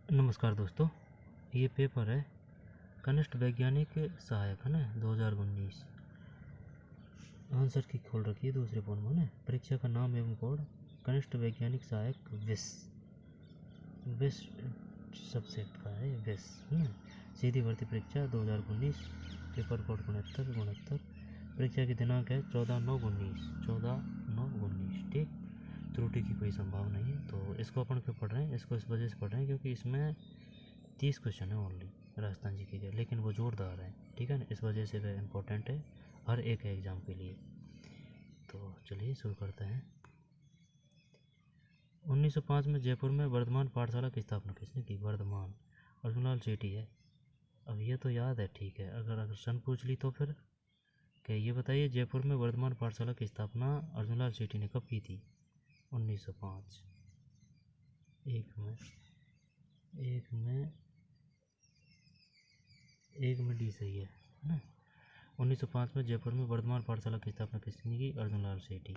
नमस्कार दोस्तों, ये पेपर है कनिष्ठ वैज्ञानिक सहायक है ना 2019। आंसर की खोल रखी है दूसरे फोन में ना। परीक्षा का नाम एवं कोड कनिष्ठ वैज्ञानिक सहायक विस सब्जेक्ट का है विस है ना। सीधी भर्ती परीक्षा 2019, पेपर कोड 69 परीक्षा की दिनांक है 14/9/19। ठीक, त्रुटि की कोई संभावना नहीं है। तो इसको अपन क्यों पढ़ रहे हैं, इसको इस वजह से पढ़ रहे हैं क्योंकि इसमें 30 क्वेश्चन है ओनली राजस्थान जी के, लेकिन वो जोरदार है। ठीक है ना, इस वजह से वह इम्पोर्टेंट है हर एक एग्ज़ाम के लिए। तो चलिए शुरू करते हैं। 1905 में जयपुर में वर्धमान पाठशाला की स्थापना किसने की? वर्धमान, अर्जुनलाल सेठी है। अब ये तो याद है, ठीक है। अगर सन पूछ ली तो फिर क्या, ये बताइए जयपुर में वर्धमान पाठशाला की स्थापना अर्जुनलाल सेठी ने कब की थी? 1905। एक में डी सही है ना। 1905 में जयपुर में वर्धमान पाठशाला की स्थापना किसने की? अर्जुनलाल सेठी।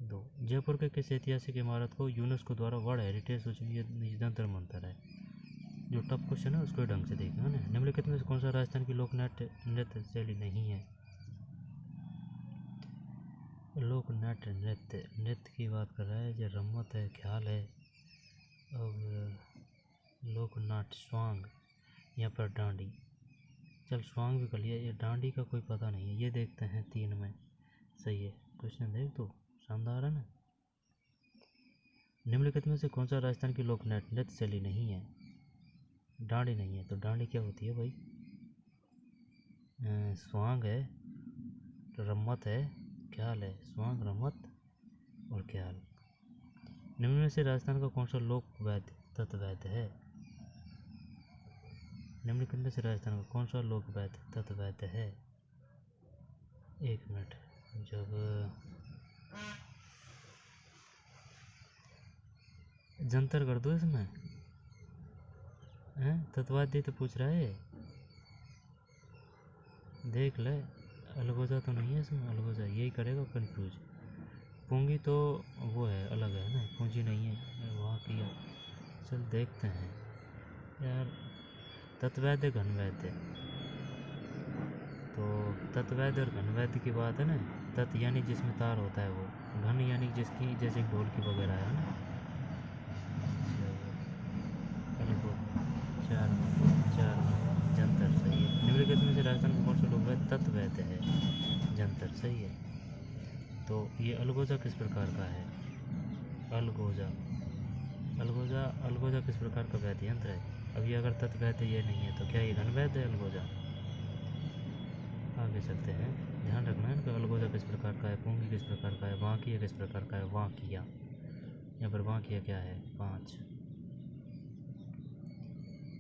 2, जयपुर के किस ऐतिहासिक इमारत को यूनेस्को द्वारा वर्ल्ड हेरिटेज सूची में जंतर मंतर है? जो टफ क्वेश्चन है उसको ढंग से देखें ना। निम्नलिखित में से कौन सा राजस्थान की लोक नृत्य शैली नहीं है? लोक नृत्य की बात कर रहा है, जो रम्मत है, ख्याल है, और लोक नाट्य स्वांग, यहाँ पर डांडी। चल स्वांग भी कर लिया, ये डांडी का कोई पता नहीं है। ये देखते हैं 3 में सही है। क्वेश्चन देख तो शानदार है ना। निम्नलिखित में से कौन सा राजस्थान की लोक नृत्य शैली नहीं है? डांडी नहीं है। तो डांडी क्या होती है भाई? स्वांग है, रम्मत है, ख्याल है। स्वांग, रम्मत और ख्याल। निम्न में से राजस्थान का कौन सा लोक वैद्य तत्वैद्य है? निम्नलिखित में से राजस्थान का कौन सा लोक वैद्य तत्वैद्य है? 1 मिनट, जब जंतर कर दो इसमें हैं। तत्ववाद्य तो पूछ रहा है, देख ले। अलगोजा तो नहीं है इसमें, अलगोजा यही करेगा कंफ्यूज। पूंगी तो वो है, अलग है ना, पूंजी नहीं है वहाँ किया। चल देखते हैं यार। तत्वैद्य घनवैद्य, तो तत्वैद्य और घनवैद्य की बात है ना। तत् यानी जिसमें तार होता है वो, घन यानी जिसकी जैसे ढोल की वगैरह है ना। चार जंतर सही है। निम्नलिखित में से राजस्थान का कौन सा लोक वैद्य तत्वैद्य है? जंतर सही है। तो ये अलगोजा किस प्रकार का है? अलगोजा किस प्रकार का वैद्य यंत्र है? अब ये अगर तत्वैद्य ये नहीं है तो क्या ये घनवैद्य है अलगोजा? आगे चलते हैं, ध्यान रखना है इनका। अलगोजा किस प्रकार का है? पूंगी किस प्रकार का है? वांकिया किस प्रकार का है? वांकिया, यहाँ पर वांकिया क्या है? 5।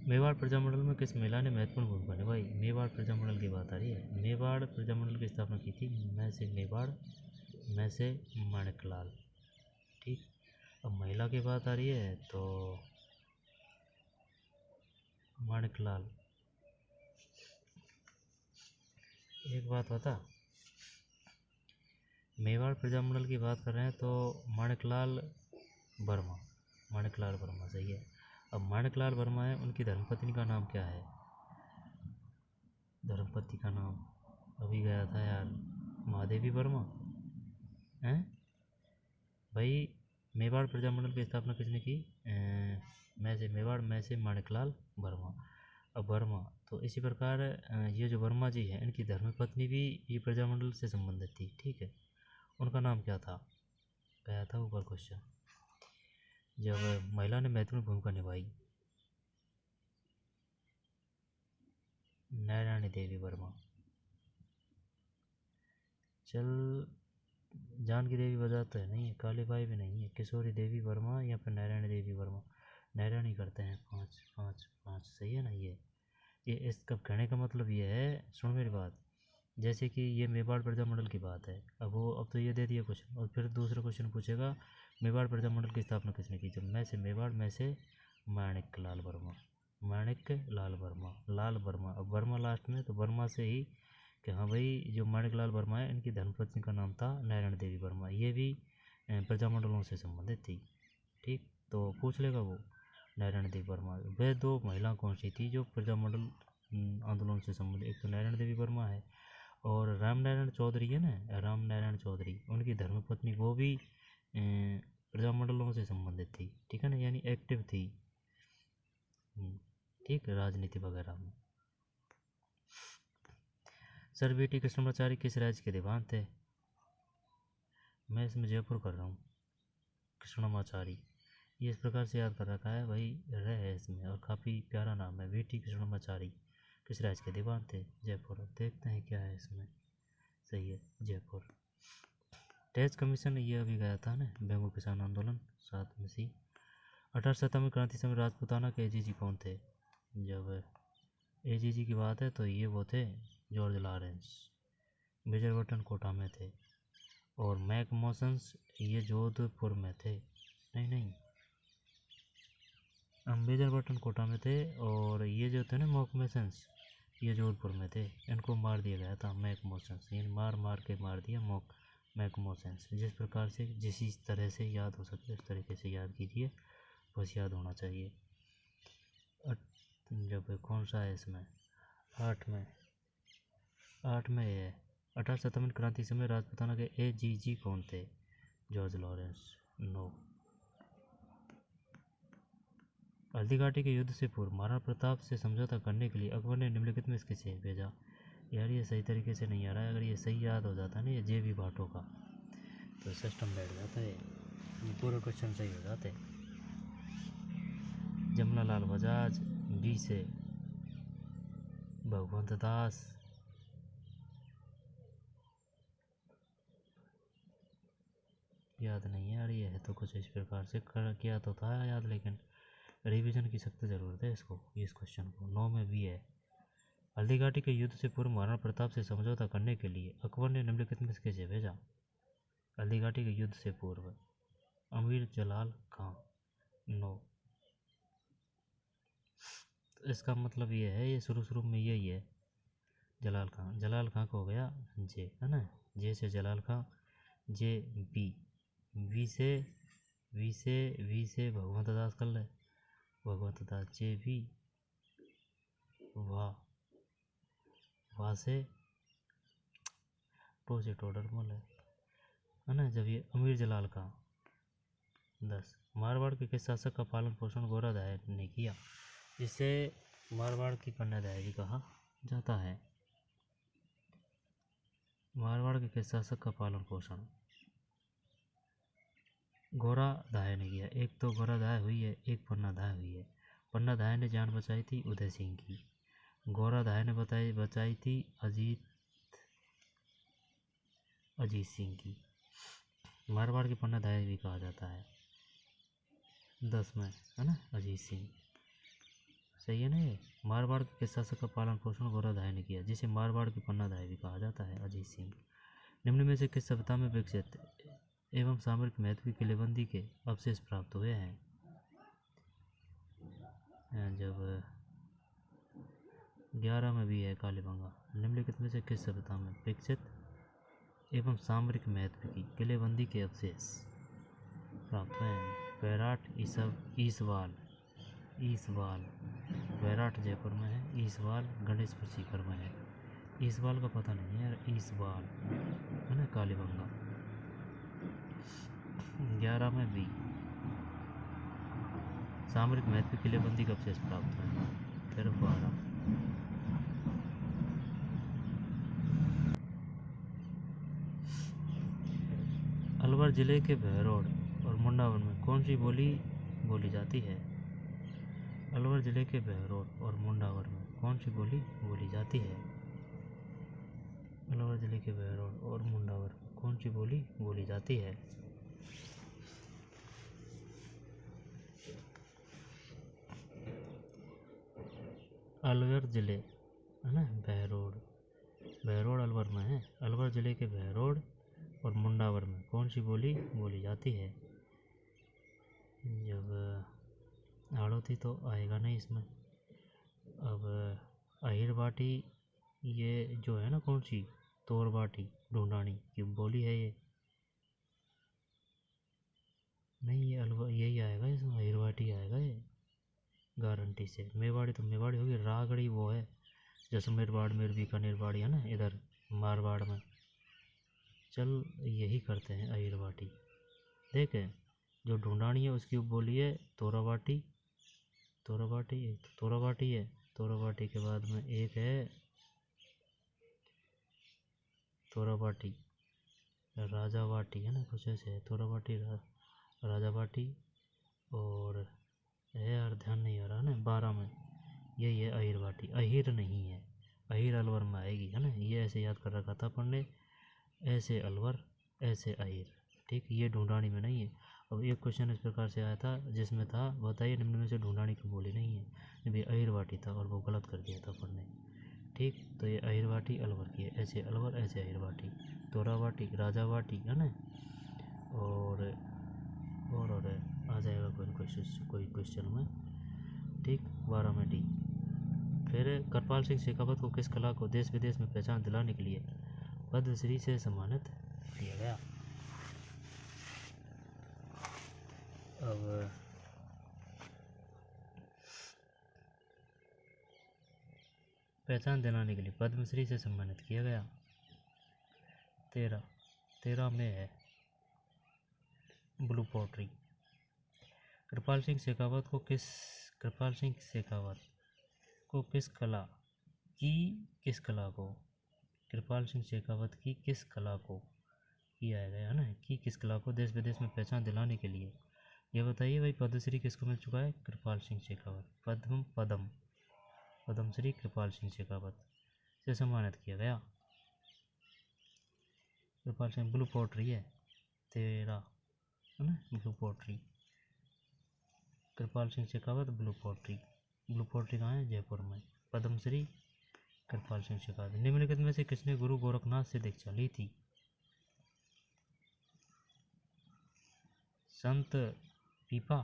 मेवाड़ प्रजामंडल में किस महिला ने महत्वपूर्ण भूमिका निभाई? मेवाड़ प्रजामंडल की बात आ रही है। मेवाड़ प्रजामंडल की स्थापना की थी मैं से मेवाड़, मैं से माणिकलाल। ठीक, अब महिला की बात आ रही है तो माणिकलाल। एक बात बता, मेवाड़ प्रजामंडल की बात कर रहे हैं तो माणिकलाल वर्मा सही है। अब माणिकलाल वर्मा है, उनकी धर्मपत्नी का नाम क्या है? धर्मपत्नी का नाम अभी गया था यार, महादेवी वर्मा हैं भाई। मेवाड़ प्रजामंडल की स्थापना किसने की? मैं से मेवाड़, मैं से माणिकलाल वर्मा। अब वर्मा तो इसी प्रकार ये जो वर्मा जी हैं इनकी धर्मपत्नी भी ये प्रजामंडल से संबंधित थी। ठीक है, उनका नाम क्या था? गया था ऊपर क्वेश्चन। जब महिला ने महत्वपूर्ण भूमिका निभाई, नारायणी देवी वर्मा। चल, जानकी देवी बजाज तो है नहीं है, कालीबाई भी नहीं है, किशोरी देवी वर्मा या फिर नारायणी देवी वर्मा। नारायणी करते हैं। 5 सही है ना। ये इसका कहने का मतलब ये है, सुन मेरी बात। जैसे कि ये मेवाड़ प्रजामंडल की बात है, अब तो ये दे दिया क्वेश्चन, और फिर दूसरा क्वेश्चन पूछेगा मेवाड़ प्रजामंडल की स्थापना किसने की? जब मैं से मेवाड़, मैं से माणिक लाल वर्मा, लाल वर्मा। अब वर्मा लास्ट में, तो वर्मा से ही कि हाँ भाई जो माणिक लाल वर्मा है इनकी धर्मपत्नी का नाम था नारायण देवी वर्मा। ये भी प्रजामंडलों से संबंधित थी। ठीक, तो पूछ लेगा वो। नारायण देवी वर्मा। वे दो महिला कौन सी थी जो प्रजामंडल आंदोलन से संबंधित, एक तो नारायण देवी वर्मा है और रामनारायण चौधरी है ना, रामनारायण चौधरी, उनकी धर्मपत्नी, वो भी प्रजामंडलों से संबंधित थी, ठीक है ना, यानी एक्टिव थी, ठीक, राजनीति वगैरह में। सर बी टी कृष्णमाचारी किस राज्य के दीवान थे? मैं इसमें जयपुर कर रहा हूँ। कृष्णमाचारी, ये इस प्रकार से याद कर रखा है भाई, रह है इसमें और काफ़ी प्यारा नाम है। वी टी कृष्णमाचारी किस राज्य के दीवान थे? जयपुर। अब देखते हैं क्या है इसमें। सही है, जयपुर। टैक्स कमीशन, ये अभी गया था ना, बेंगो किसान आंदोलन 7 में सी। 1857 में क्रांति समय राजपूताना के एजीजी कौन थे? जब एजीजी की बात है तो ये वो थे George Lawrence, major Burton Kota में थे, और मैक मोसन्स ये जोधपुर में थे। नहीं, मेजर बटन कोटा में थे, और ये जो थे ना मॉकमेसन्स, ये जोधपुर में थे। इनको मार दिया गया था मैक मोसन्स, ये मार के मार दिया मैक मोसन्स। जिस प्रकार से जिस तरह से याद हो सके उस तरीके से याद कीजिए, बस याद होना चाहिए। जब कौन सा है इसमें? 8 में ये है 1857 क्रांति समय राजपूताना के एजीजी कौन थे? George Lawrence. No. Haldi Ghati के युद्ध से पूर्व महाराणा प्रताप से समझौता करने के लिए अकबर ने निम्नलिखित में किसे भेजा? यार ये सही तरीके से नहीं आ रहा है, अगर ये सही याद हो जाता है ना, ये जे.बी. भाटो का, तो सिस्टम बैठ जाता है, ये पूरा क्वेश्चन सही हो जाते हैं। जमना लाल बजाज, बी से भगवंत दास, याद नहीं है यार, ये है तो कुछ इस प्रकार से कर किया तो था याद, लेकिन रिवीजन की सख्त ज़रूरत है इसको, इस क्वेश्चन को। 9 में भी है। हल्दी घाटी के युद्ध से पूर्व महाराणा प्रताप से समझौता करने के लिए अकबर ने निम्नलिखित में किसे भेजा? हल्दी घाटी के युद्ध से पूर्व अमीर जलाल खां। नो। तो इसका मतलब ये है, ये शुरू में यही है, जलाल खां को हो गया जे, है ना, जे से जलाल खां, जे बी, वी से भगवंत दास कर ले, भगवंत दास, जे भी, वाह से टोसे टोडर मोल है ना। जब ये अमीर जलाल खां। 10 मारवाड़ के किस शासक का पालन पोषण घोड़ादय ने किया, जिसे मारवाड़ की कन्यादाय भी कहा जाता है? मारवाड़ के किस शासक का पालन पोषण घोड़ादय ने किया? एक तो घोड़ादय हुई है, एक पन्नादाय हुई है। पन्नादाय ने जान बचाई थी उदय सिंह की, घोड़ादय ने बचाई थी अजीत सिंह की। मारवाड़ की पन्नादाय भी कहा जाता है। 10 में है ना, अजीत सिंह। सही है ना ये। मारवाड़ के किस शासक का पालन पोषण घोड़ादय ने किया, जिसे मारवाड़ की पन्नादाय भी कहा जाता है? अजीत सिंह। निम्न में से किस सभ्यता में विकसित एवं सामरिक महत्व की किलेबंदी के अवशेष प्राप्त हुए हैं? जब 11 में भी है कालीबंगा। निम्नलिखित में से किस सभ्यता में विकसित एवं सामरिक महत्व की किलेबंदी के अवशेष प्राप्त हुए हैं? बैराट, ईसवाल। बैराट जयपुर में है, ईसवाल गणेशपुर सीकर में है। ईसवाल का पता नहीं है यार, ईसवाल है ना, कालीबंगा। 11 में भी सामरिक महत्व की किलेबंदी का अवशेष प्राप्त हुए। फिर 12 अलवर जिले के बहरोड और मुंडावन में कौन सी बोली जाती है? अलवर जिले के बहरोड और मुंडावर में कौन सी बोली जाती है? अलवर जिले के बहरोड और मुंडावर में कौन सी बोली जाती है? अलवर जिले है ना, बहरोड अलवर में है। अलवर जिले के बहरोड और मुंडावर में कौन सी बोली जाती है? जब हाड़ौती तो आएगा नहीं इसमें। अब अहिरवाटी, ये जो है ना, कौन सी तोरवाटी ढूंढानी की बोली है ये? नहीं, ये अलवर यही आएगा इसमें, अहिरवाटी आएगा ये। गारंटी से। मेवाड़ी तो मेवाड़ी होगी, रागड़ी वो है जैसलमेर बाड़मेर बीकानेर बाड़ी है ना, इधर मारवाड़ में। चल यही करते हैं अहिर वाटी। देखे जो ढूंढानी है उसकी बोली है तोराबाटी, तोराबाटी एक तो तोराबाटी है, तोराबाटी के बाद में एक है तोराबाटी राजाबाटी है ना, कुछ ऐसे है तोराबाटी राजाबाटी, और है यार ध्यान नहीं आ रहा ना, 12 में यही है अहिर वाटी। अहिर नहीं है, अहिर अलवर में आएगी है ना, ये ऐसे याद कर रखा था अपन ने, ऐसे अलवर ऐसे अहिर, ठीक, ये ढूंढानी में नहीं है। अब एक क्वेश्चन इस प्रकार से आया था जिसमें था बताइए निम्न में से ढूंढानी की बोली नहीं है, जब ये अहिर वाटी था और वो गलत कर दिया था अपन ने, ठीक। तो ये अहिर वाटी अलवर की है, ऐसे अलवर ऐसे अहिर वाटी, तोरा वाटी राजा वाटी है ना, और आ जाएगा कोई क्वेश्चन में, ठीक। 12 में डी। फिर करपाल सिंह शेखावत को किस कला को देश विदेश में पहचान दिलाने के लिए पद्मश्री से सम्मानित किया गया? अब पहचान दिलाने के लिए पद्मश्री से सम्मानित किया गया 13 में है ब्लू पोट्री। कृपाल सिंह शेखावत को किस कला को कृपाल सिंह शेखावत की किस कला को किया गया है ना, कि किस कला को देश विदेश में पहचान दिलाने के लिए, ये बताइए भाई। पद्मश्री किसको मिल चुका है? कृपाल सिंह शेखावत। पद्मश्री कृपाल सिंह शेखावत से सम्मानित किया गया। कृपाल सिंह ब्लू पोट्री है 13 है ना, ब्लू पोट्री। कृपाल सिंह शेखावत ब्लू पोट्री कहाँ है? जयपुर में। पद्मश्री कृपाल सिंह शेखावत। निम्नलिखित में से किसने गुरु गोरखनाथ से दीक्षा ली थी? संत पीपा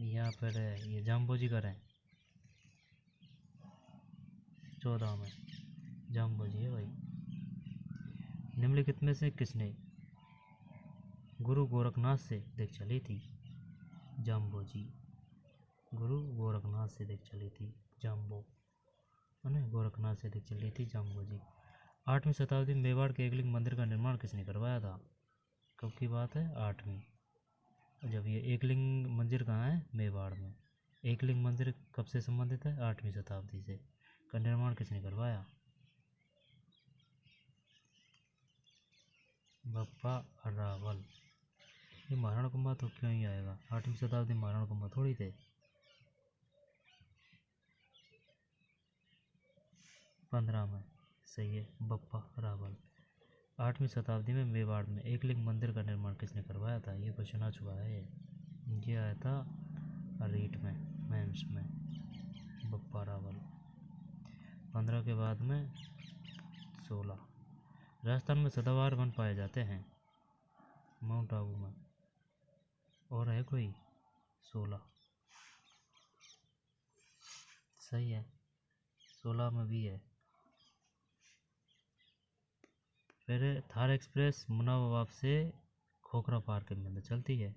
या फिर ये जाम्बोजी कर हैं? 14 में जाम्बोजी है भाई। निम्नलिखित में से किसने गुरु गोरखनाथ से दीक्षा ली थी? जाम्बोजी। गुरु गोरखनाथ से दीक्षा ली थी जाम्बो है ना, गोरखनाथ से दीक्षा ली थी जाम्बोजी। 8वीं शताब्दी में मेवाड़ के एकलिंग मंदिर का निर्माण किसने करवाया था? कब की बात है? 8वीं। जब ये एकलिंग मंदिर कहाँ है? मेवाड़ में। एकलिंग मंदिर कब से संबंधित है? 8वीं शताब्दी से। का निर्माण किसने करवाया? बप्पा रावल। ये महाराणा कुंभा तो क्यों ही आएगा, 8वीं शताब्दी में महाराणा कुंभा थोड़ी थे। 15 में सही है, बप्पा रावल। 8वीं शताब्दी में मेवाड़ में एकलिंग मंदिर का निर्माण किसने करवाया था? ये क्वेश्चन आ चुका है, ये आया था रीट में, मेंस में, बप्पा रावल। 15 के बाद में 16। राजस्थान में सदाबहार वन पाए जाते हैं? माउंट आबू में। और है कोई? 16 सही है, 16 में भी है। फिर थार एक्सप्रेस मुनाबाब से खोखरा पार के मध्य चलती है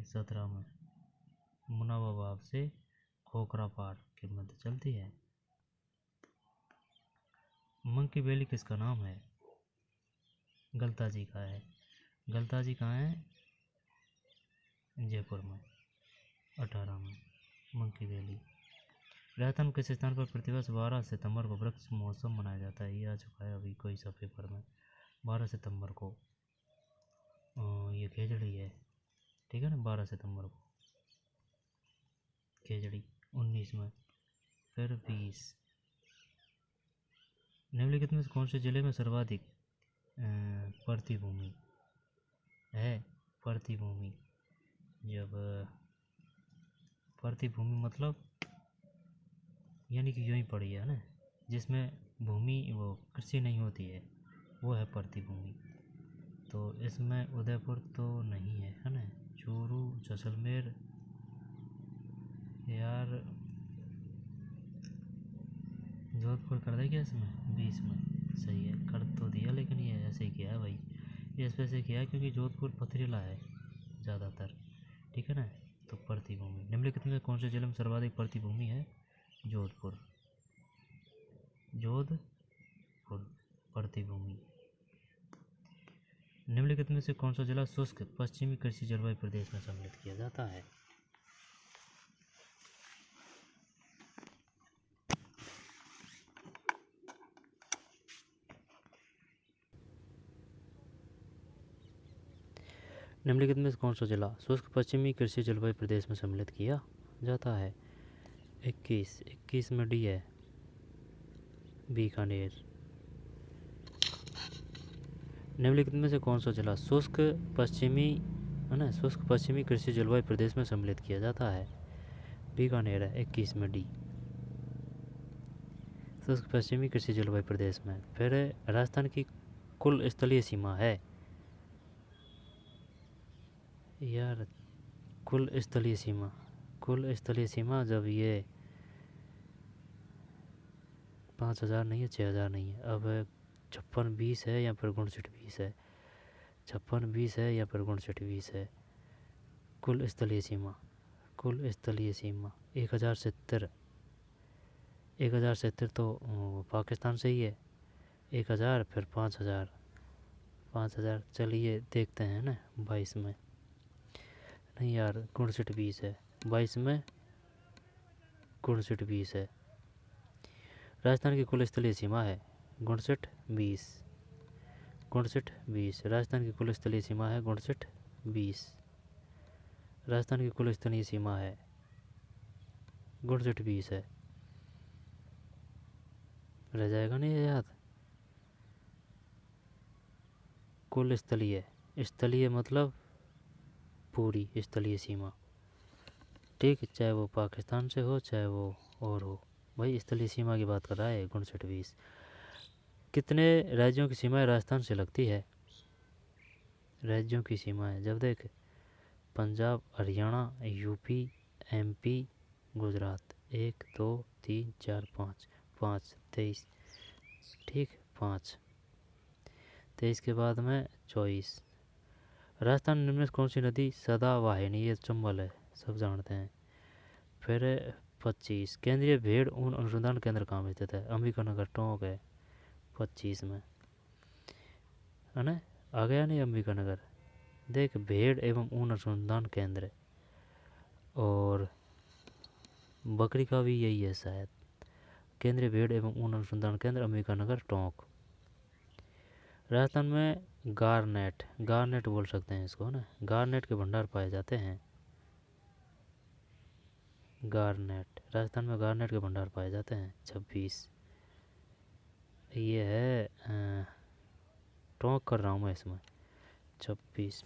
17 में। मुनाबाब से खोखरा पार के मध्य चलती है। मंकी वैली किसका नाम है? गलता जी का है। गलता जी कहाँ है? जयपुर में। 18 में मंकी वैली। राजस्थान किस स्थान पर प्रतिवर्ष 12 सितंबर को वृक्ष महोत्सव मनाया जाता है? ये आ चुका है अभी कोई सा पेपर में। 12 सितंबर को ये खेजड़ी है, ठीक है ना, 12 सितंबर को खेजड़ी। 19 में। फिर 20। निम्नलिखित में कौन से जिले में सर्वाधिक प्रतिभूमि है? प्रतिभूमि, जब प्रतिभूमि मतलब यानी कि यूँ ही पड़ी है ना, जिसमें भूमि वो कृषि नहीं होती है, वो है प्रतिभूमि। तो इसमें उदयपुर तो नहीं है, है ना, चूरू जैसलमेर, यार जोधपुर कर दे क्या इसमें? 20 में सही है, कर तो दिया, लेकिन ये ऐसे ही किया है भाई, ये इस वजह से किया है क्योंकि जोधपुर पथरीला है ज़्यादातर, ठीक है ना। तो प्रतिभूमि, निम्नलिखित में कौन से जिले में सर्वाधिक प्रतिभूमि है? जोधपुर। जोधपुर प्रतिभूमि। निम्नलिखित में से कौन सा जिला शुष्क पश्चिमी कृषि जलवायु प्रदेश में सम्मिलित किया जाता है? निम्नलिखित में से कौन सा जिला शुष्क पश्चिमी कृषि जलवायु प्रदेश में सम्मिलित किया जाता है? 21 में डी है, बीकानेर। निम्नलिखित में से कौन सा जिला शुष्क पश्चिमी है ना, शुष्क पश्चिमी कृषि जलवायु प्रदेश में सम्मिलित किया जाता है? बीकानेर है, 21 में डी, शुष्क पश्चिमी कृषि जलवायु प्रदेश में। फिर राजस्थान की कुल स्थलीय सीमा है यार, कुल स्थलीय सीमा जब ये 5000 नहीं है, 6000 नहीं है, अब 56-20 है या फिर 59-20 है, 56-20 है या फिर 59-20 है। कुल स्थलीय सीमा 1070 तो पाकिस्तान से ही है। 1000 फिर 5000 चलिए देखते हैं ना। 22 में नहीं यार, 59-20 है, 22 में 59-20 है। राजस्थान की कुल स्थलीय सीमा है 59-20। राजस्थान की कुल स्थलीय सीमा है 59-20। राजस्थान की कुल स्थलीय सीमा है 59-20 है। रह जाएगा नहीं याद। कुल स्थलीय मतलब पूरी स्थलीय सीमा, ठीक, चाहे वो पाकिस्तान से हो चाहे वो और हो, भाई स्थलीय सीमा की बात कर रहा है 59-20। कितने राज्यों की सीमाएं राजस्थान से लगती है? राज्यों की सीमाएं जब देख, पंजाब, हरियाणा, यूपी, एमपी, गुजरात, 1 2 3 4 5 5 23, ठीक, 5 23 के बाद में 24। राजस्थान निम्न कौन सी नदी सदावाहिनी, ये चंबल है, सब जानते हैं। फिर 25, केंद्रीय भेड़ ऊन अनुसंधान केंद्र कहाँ में स्थित है? अंबिकानगर, टोंक है, 25 में, है ना। आ गया नहीं अंबिकानगर। देख, भेड़ एवं ऊन अनुसंधान केंद्र, और बकरी का भी यही है शायद, केंद्रीय भेड़ एवं ऊन अनुसंधान केंद्र, अंबिकानगर, टोंक। राजस्थान में गारनेट बोल सकते हैं इसको ना, गारनेट के भंडार पाए जाते हैं। राजस्थान में गारनेट के भंडार पाए जाते हैं। 26 ये है, टोंक कर रहा हूँ मैं इसमें, 26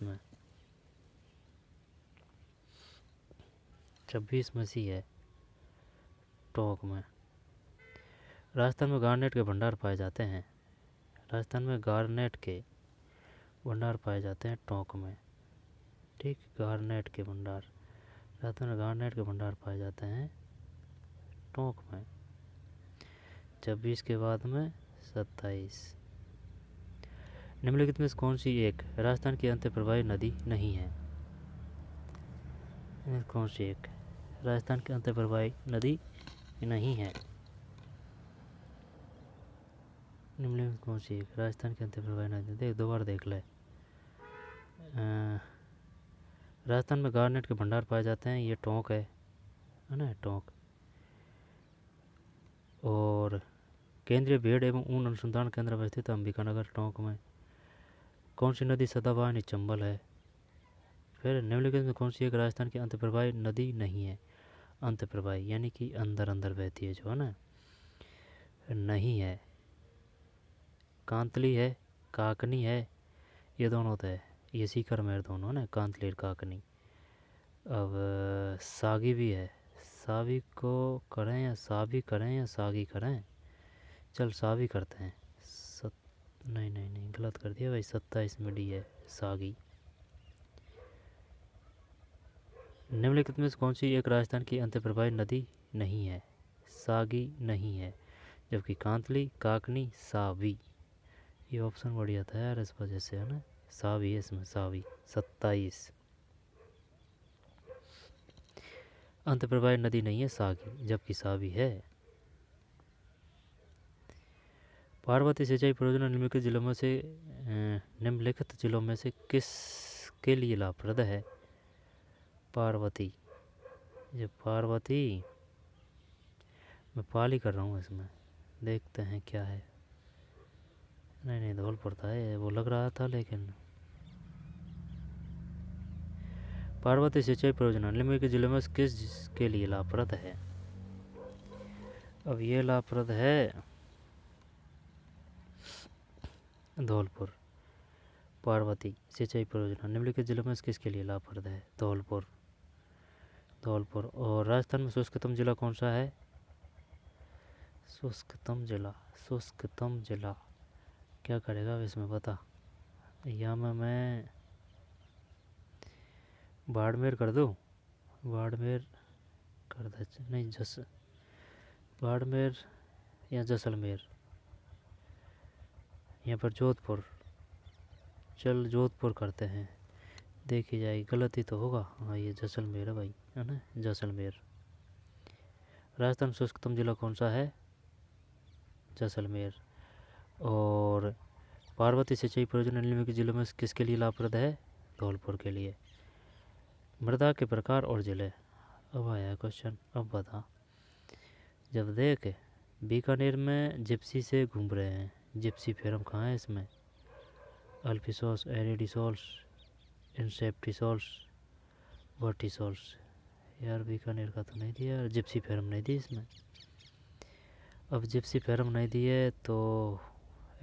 में सी है, टोंक में। राजस्थान में गारनेट के भंडार पाए जाते हैं। राजस्थान में गारनेट के भंडार पाए जाते हैं टोंक में, ठीक, गारनेट के भंडार, राजस्थान में गारनेट के भंडार पाए जाते हैं टोंक में। 26 के बाद में 27, निम्नलिखित में से कौन सी एक राजस्थान की अंतःप्रवाही नदी नहीं है? कौन सी एक राजस्थान की अंतःप्रवाही नदी नहीं है? निम्नलिखित कौन सी एक राजस्थान की अंतःप्रवाही नदी, देख दोबारा देख ले। राजस्थान में गारनेट के भंडार पाए जाते हैं, ये टोंक है ना, टोंक। और केंद्रीय भेड़ एवं ऊन अनुसंधान केंद्र अवस्थित अंबिकानगर, टोंक में। कौन सी नदी सदाबहार, चंबल है। फिर निम्नलिखित में कौन सी एक राजस्थान की अंतःप्रवाही नदी नहीं है? अंतःप्रवाही यानी कि अंदर अंदर बहती है जो, है ना, नहीं है। कांतली है, काकनी है, ये दोनों तो है, ये सीकर मेर दोनों ना, कांतली और काकनी। अब सागी भी है, सावी को करें या सावी करें या सागी करें, चल सावी करते हैं। नहीं गलत कर दिया भाई, 27 में डी है, सागी। निम्नलिखित में से कौन सी एक राजस्थान की अंतःप्रवाही नदी नहीं है? सागी नहीं है, जबकि कांतली, काकनी, सावी। ये ऑप्शन बढ़िया था यार इस वजह से, है ना, सावी है इसमें, सावी। 27 अंतःप्रवाही नदी नहीं है सा की, जबकि सा भी है। पार्वती सिंचाई परियोजना निम्नलिखित जिलों में से किस के लिए लाभप्रद है? पार्वती, ये पार्वती, मैं पाली कर रहा हूँ इसमें, देखते हैं क्या है। नहीं धौलपुर था है, वो लग रहा था, लेकिन पार्वती सिंचाई परियोजना निम्नलिखित जिलों में किस के लिए लाभप्रद है? अब ये लाभप्रद है धौलपुर। पार्वती सिंचाई परियोजना निम्नलिखित जिलों में किसके लिए लाभप्रद है? धौलपुर। और राजस्थान में शुष्कतम जिला कौन सा है? शुष्कतम जिला क्या करेगा अब इसमें बता। या मैं बाड़मेर कर दूँ? बाड़मेर कर दे, नहीं बाड़मेर या जैसलमेर, यहाँ पर जोधपुर, चल जोधपुर करते हैं, देखी जाएगी, गलती तो होगा। हाँ ये जैसलमेर है भाई, है ना, जैसलमेर। राजस्थान शुष्कतम जिला कौन सा है? जैसलमेर। और पार्वती सिंचाई परियोजना निम्नलिखित जिलों में किसके लिए लाभप्रद है? धौलपुर के लिए। मृदा के प्रकार और जिले, अब आया क्वेश्चन, अब बता। जब देख बीकानेर में जिप्सी से घूम रहे हैं, जिप्सी फेरम कहाँ है इसमें? अल्फिसोल्स, एरिडिसोल्स, इंसेप्टिसोल्स, वर्टिसोल्स। यार बीकानेर का तो नहीं दिया यार, जिप्सी फेरम नहीं दी इसमें। अब जिप्सी फेरम नहीं दी है तो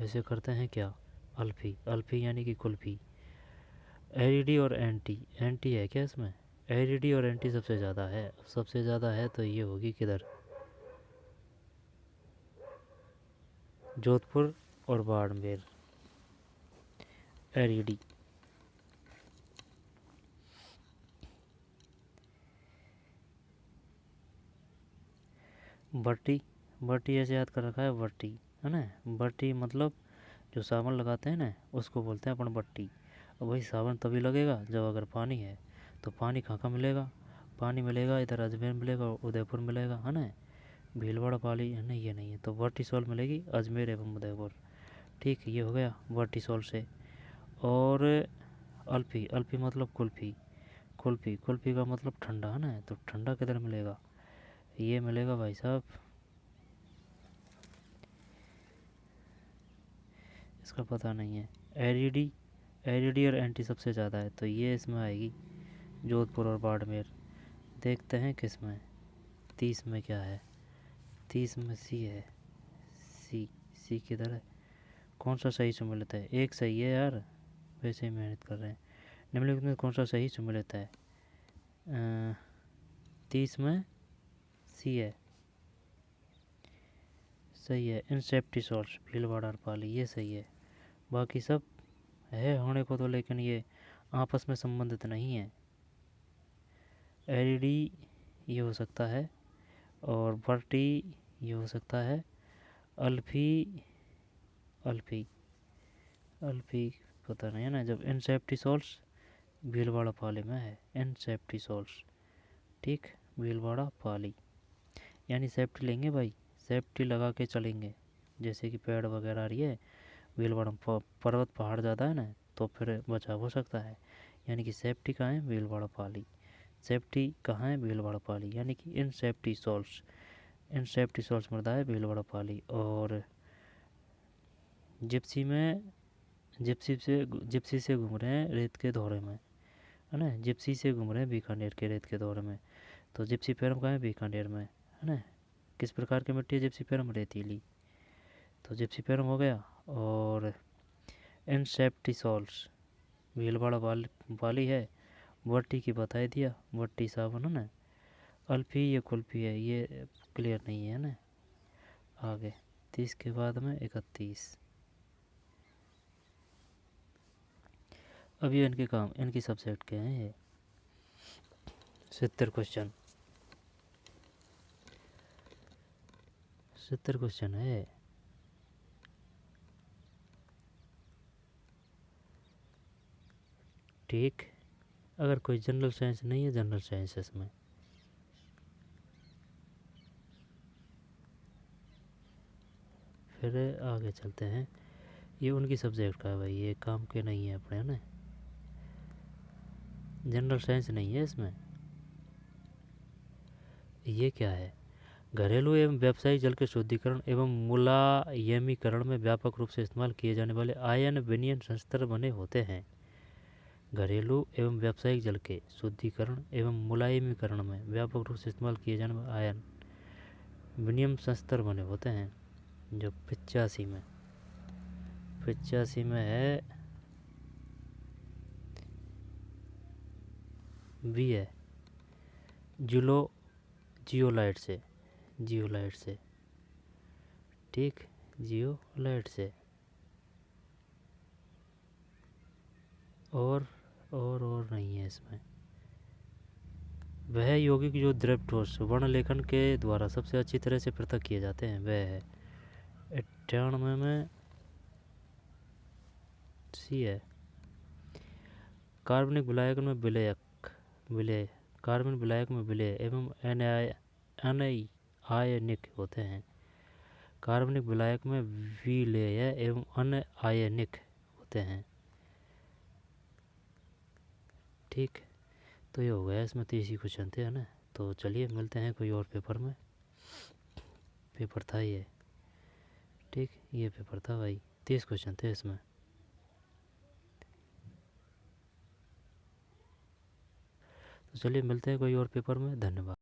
ऐसे करते हैं क्या, अल्फी यानी कि कुल्फी। एरिडी और एंटी है क्या इसमें? एरिडी और एंटी सबसे ज़्यादा है तो ये होगी किधर? जोधपुर और बाड़मेर। एरिडी। बट्टी ऐसे याद कर रखा है, बट्टी है ना। बट्टी मतलब जो सावन लगाते हैं ना, उसको बोलते हैं अपन बट्टी। और वही सावन तभी लगेगा जब अगर पानी है, तो पानी कहाँ कहाँ मिलेगा? पानी मिलेगा इधर अजमेर मिलेगा, उदयपुर मिलेगा, है ना। भीलवाड़ा पाली है ना, ये नहीं है, तो वर्टिसोल मिलेगी अजमेर एवं उदयपुर। ठीक, ये हो गया वर्टिसोल से। और अल्फी मतलब कुल्फी का मतलब ठंडा, है ना, तो ठंडा किधर मिलेगा? ये मिलेगा भाई साहब, इसका पता नहीं है। एरिडी और एंटी सबसे ज़्यादा है, तो ये इसमें आएगी जोधपुर और बाड़मेर। देखते हैं किस में, 30 में क्या है? 30 में सी है। सी किधर है? कौन सा सही सम्मिलित है? एक सही है यार, वैसे ही मेहनत कर रहे हैं। निम्नलिखित में कौन सा सही सम्मिलित है? 30 में सी है, सही है। इंसेप्टिसोल्स, भीलवाड़ा और पाली, ये सही है। बाकी सब है होने को तो, लेकिन ये आपस में संबंधित नहीं है। एरिडी ये हो सकता है, और बर्टी ये हो सकता है। अल्फी पता नहीं है ना। जब इंसेप्टिसोल्स भीलवाड़ा पाली में है, इंसेप्टिसोल्स, ठीक, भीलवाड़ा पाली। यानी सेफ्टी लेंगे भाई, सेफ्टी लगा के चलेंगे। जैसे कि पेड़ वगैरह आ रही है, भीलवाड़ा पर्वत पहाड़ ज़्यादा है ना, तो फिर बचाव हो सकता है। यानी कि सेफ्टी कहाँ है? भीलवाड़ा पाली। सेफ्टी कहाँ है? भीलवाड़ा पाली, यानी कि इंसेप्टिसोल्स मृदा है भीलवाड़ा पाली। और जिप्सी से घूम रहे हैं रेत के दौरे में, है ना। जिप्सी से घूम रहे हैं बीकानेर के रेत के दौरे में, तो जिप्सी फेरम कहाँ है? बीकानेर में, है ना। किस प्रकार की मिट्टी है जिप्सी फेरम? रेतीली, तो जिप्सी फेरम हो गया। और इंसेप्टिसोल्स भीलवाड़ा वाली है। वट्टी की बता ही दिया, वट्टी साबुन, है ना। अल्फी ये कुल्फी है, ये क्लियर नहीं है ना। आगे 30 के बाद में 31। अब ये इनके काम, इनकी सब्जेक्ट के हैं ये 70 क्वेश्चन, 70 क्वेश्चन है। ठीक, अगर कोई जनरल साइंस नहीं है, जनरल साइंस इसमें फिर आगे चलते हैं। ये उनकी सब्जेक्ट का है भाई, ये काम के नहीं है अपने, है ना। जनरल साइंस नहीं है इसमें। ये क्या है? घरेलू एवं व्यावसायिक जल के शुद्धिकरण एवं मुलायमीकरण में व्यापक रूप से इस्तेमाल किए जाने वाले आयन विनियन संस्तर बने होते हैं। घरेलू एवं व्यावसायिक जल के शुद्धिकरण एवं मुलायमीकरण में व्यापक रूप से इस्तेमाल किए जाने वाले आयन विनिमय संस्तर बने होते हैं। जो 85 में है, बी है, जियोलाइट से, ठीक, जियोलाइट से। और नहीं है इसमें। वह यौगिक जो द्रव ठोस वर्णलेखन के द्वारा सबसे अच्छी तरह से पृथक किए जाते हैं, वह है 98 में, सी है। कार्बनिक विलायक में विलय कार्बन विलायक में विलय एवं अनआयनिक होते हैं। कार्बनिक विलायक में विलेय एवं अनआयनिक होते हैं, ठीक। तो ये हो गया, इसमें 30 क्वेश्चन थे, है ना। तो चलिए मिलते हैं कोई और पेपर में। पेपर था ये, ठीक, ये पेपर था भाई, 30 क्वेश्चन थे इसमें। तो चलिए मिलते हैं कोई और पेपर में। धन्यवाद।